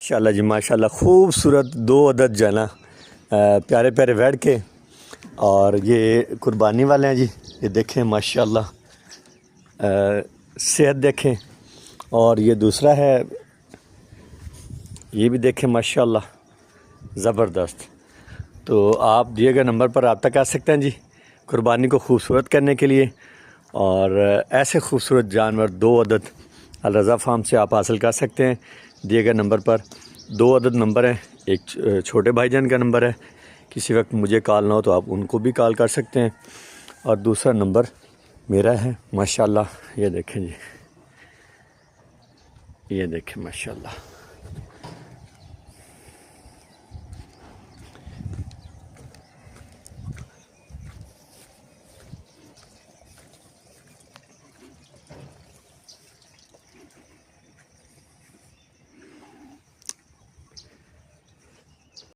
माशाल्लाह जी माशाल्लाह, खूबसूरत दो अदद जो है ना प्यारे प्यारे बैठ के, और ये कुर्बानी वाले हैं जी। ये देखें माशाल्लाह, सेहत देखें। और ये दूसरा है, ये भी देखें माशाल्लाह ज़बरदस्त। तो आप दिए गए नंबर पर रब्ता कर सकते हैं जी कुर्बानी को खूबसूरत करने के लिए। और ऐसे खूबसूरत जानवर दो अदद अल रज़ा फार्म से आप हासिल कर सकते हैं। दिए गए नंबर पर दो अदद नंबर हैं। एक छोटे भाईजान का नंबर है, किसी वक्त मुझे कॉल ना हो तो आप उनको भी कॉल कर सकते हैं। और दूसरा नंबर मेरा है माशाल्लाह। ये देखें जी, ये देखें माशाल्लाह।